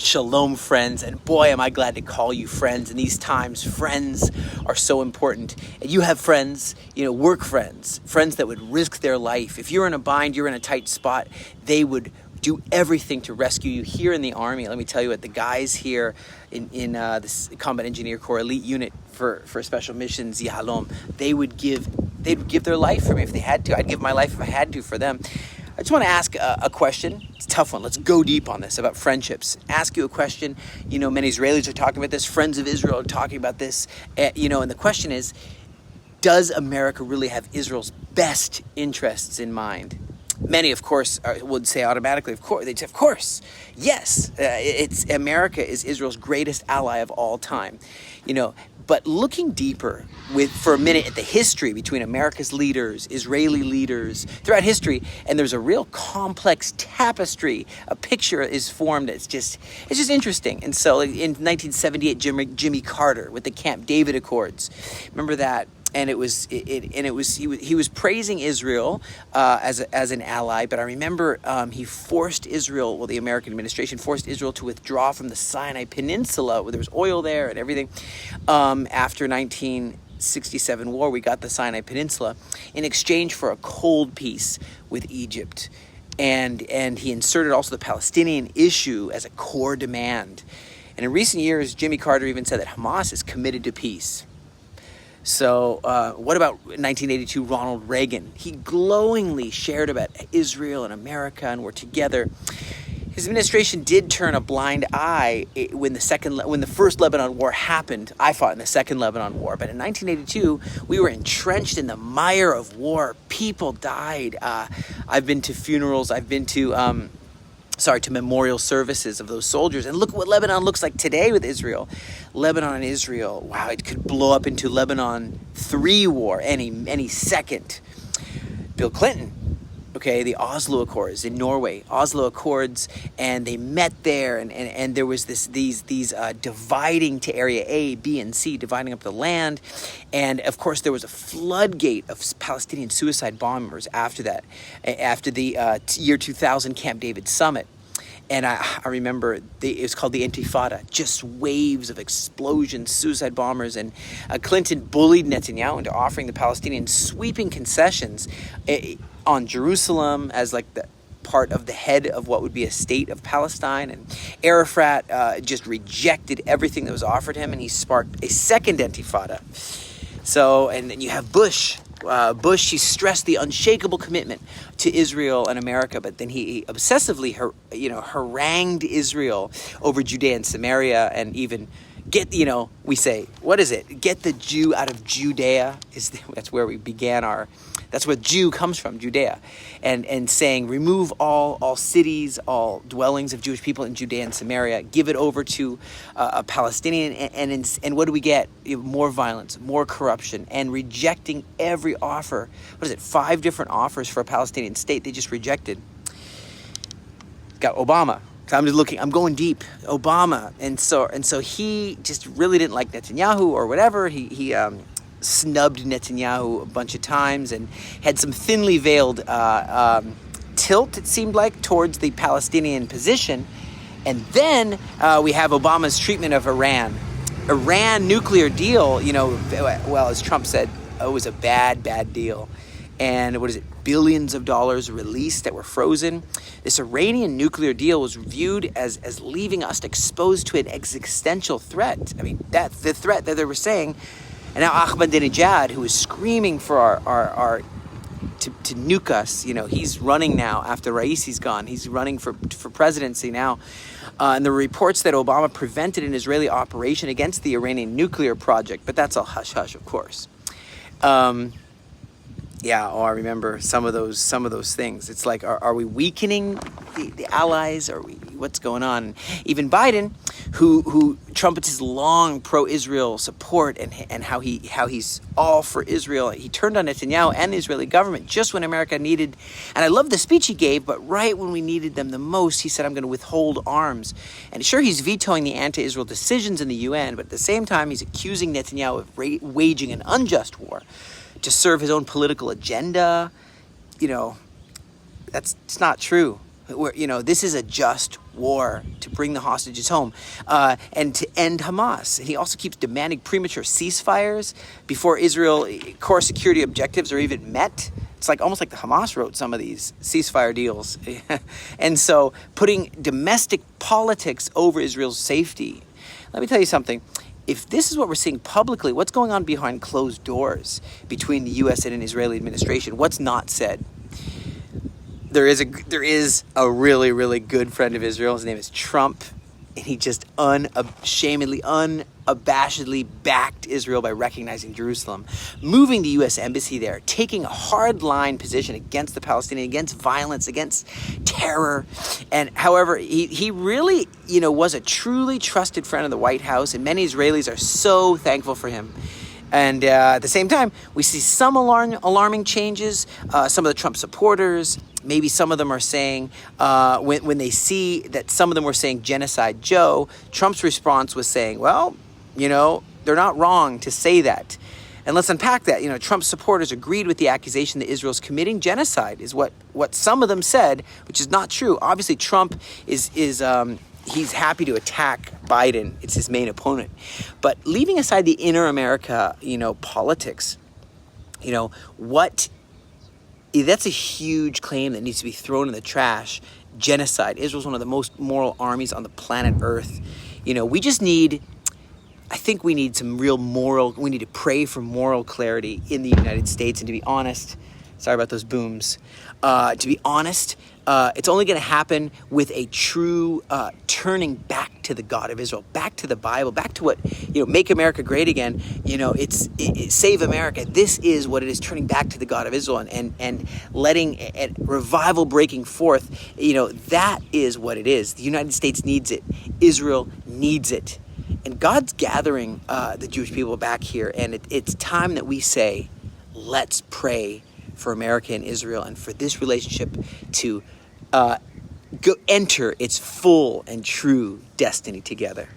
Shalom, friends, and boy, am I glad to call you friends. In these times, friends are so important. And you have friends, work friends that would risk their life. If you're in a bind, you're in a tight spot, they would do everything to rescue you. Here in the Army, let me tell you what, the guys here in this Combat Engineer Corps elite unit for special missions, Yahalom, they'd give their life for me if they had to. I'd give my life if I had to for them. I just want to ask a question. It's a tough one. Let's go deep on this about friendships. Ask you a question. Many Israelis are talking about this. Friends of Israel are talking about this. And the question is, does America really have Israel's best interests in mind? Many, of course, would say automatically, of course. They'd say, of course, yes. America is Israel's greatest ally of all time. But looking deeper for a minute at the history between America's leaders, Israeli leaders, throughout history, and there's a real complex tapestry. A picture is formed. It's just interesting. And so, in 1978, Jimmy Carter with the Camp David Accords, remember that? And he was praising Israel as an ally, but I remember he forced Israel, the American administration forced Israel to withdraw from the Sinai Peninsula, where there was oil there and everything. After 1967 war, we got the Sinai Peninsula in exchange for a cold peace with Egypt, and he inserted also the Palestinian issue as a core demand. And in recent years, Jimmy Carter even said that Hamas is committed to peace. So what about 1982 Ronald Reagan? He glowingly shared about Israel and America, and we're together. His administration did turn a blind eye when the first Lebanon War happened. I fought in the second Lebanon War, but in 1982 we were entrenched in the mire of war. People died. I've been to funerals. I've been to memorial services of those soldiers. And look what Lebanon looks like today with Israel. Lebanon and Israel, wow, it could blow up into Lebanon 3 war any second. Bill Clinton, the Oslo Accords in Norway, and they met there, and there was these dividing to area A, B, and C, dividing up the land. And of course there was a floodgate of Palestinian suicide bombers after that, after the year 2000 Camp David summit. And I remember it was called the Intifada, just waves of explosions, suicide bombers. And Clinton bullied Netanyahu into offering the Palestinians sweeping concessions on Jerusalem as the part of the head of what would be a state of Palestine. And Arafat just rejected everything that was offered him, and he sparked a second Intifada. So, and then you have Bush. He stressed the unshakable commitment to Israel and America, but then he obsessively, harangued Israel over Judea and Samaria, and even we say, what is it? Get the Jew out of Judea. That's where we began that's where Jew comes from, Judea, and saying remove all cities, all dwellings of Jewish people in Judea and Samaria, give it over to a Palestinian, and what do we get? More violence, more corruption, and rejecting every offer. 5 different offers for a Palestinian state they just rejected. Got Obama. I'm going deep. Obama, and so he just really didn't like Netanyahu or whatever. He snubbed Netanyahu a bunch of times and had some thinly veiled tilt, it seemed like, towards the Palestinian position. And then we have Obama's treatment of Iran. Iran nuclear deal, as Trump said, it was a bad deal. And billions of dollars released that were frozen. This Iranian nuclear deal was viewed as leaving us exposed to an existential threat. I mean, that's the threat that they were saying. And now Ahmadinejad, who is screaming for our to nuke us, he's running now after Raisi's gone. He's running for presidency now. And there were reports that Obama prevented an Israeli operation against the Iranian nuclear project, but that's all hush-hush, of course. I remember some of those things. It's like, are we weakening the allies? What's going on? Even Biden, who trumpets his long pro-Israel support and how he's all for Israel, he turned on Netanyahu and the Israeli government just when America needed. And I love the speech he gave, but right when we needed them the most, he said, "I'm going to withhold arms." And sure, he's vetoing the anti-Israel decisions in the UN, but at the same time, he's accusing Netanyahu of waging an unjust war to serve his own political agenda. It's not true. this is a just war to bring the hostages home and to end Hamas. And he also keeps demanding premature ceasefires before Israel core security objectives are even met. It's almost like the Hamas wrote some of these ceasefire deals. And so putting domestic politics over Israel's safety. Let me tell you something. If this is what we're seeing publicly, what's going on behind closed doors between the U.S. and an Israeli administration? What's not said? There is a really, really good friend of Israel. His name is Trump. And he just unabashedly backed Israel by recognizing Jerusalem, moving the U.S. embassy there, taking a hard-line position against the Palestinians, against violence, against terror. And however, he really, was a truly trusted friend of the White House, and many Israelis are so thankful for him. And at the same time, we see some alarming changes. Some of the Trump supporters, maybe some of them are saying, when they see that some of them were saying Genocide Joe, Trump's response was saying, well, they're not wrong to say that. And let's unpack that. Trump's supporters agreed with the accusation that Israel's committing genocide, is what some of them said, which is not true. Obviously, Trump is he's happy to attack Biden. It's his main opponent. But leaving aside the inner America, politics, that's a huge claim that needs to be thrown in the trash. Genocide. Israel's one of the most moral armies on the planet Earth. I think we need some real we need to pray for moral clarity in the United States. And to be honest, sorry about those booms. To be honest, it's only going to happen with a true turning back to the God of Israel, back to the Bible, back to what, make America great again. It's save America. This is what it is, turning back to the God of Israel and letting a revival breaking forth. That is what it is. The United States needs it. Israel needs it. And God's gathering the Jewish people back here. And it's time that we say, let's pray for America and Israel, and for this relationship to enter its full and true destiny together.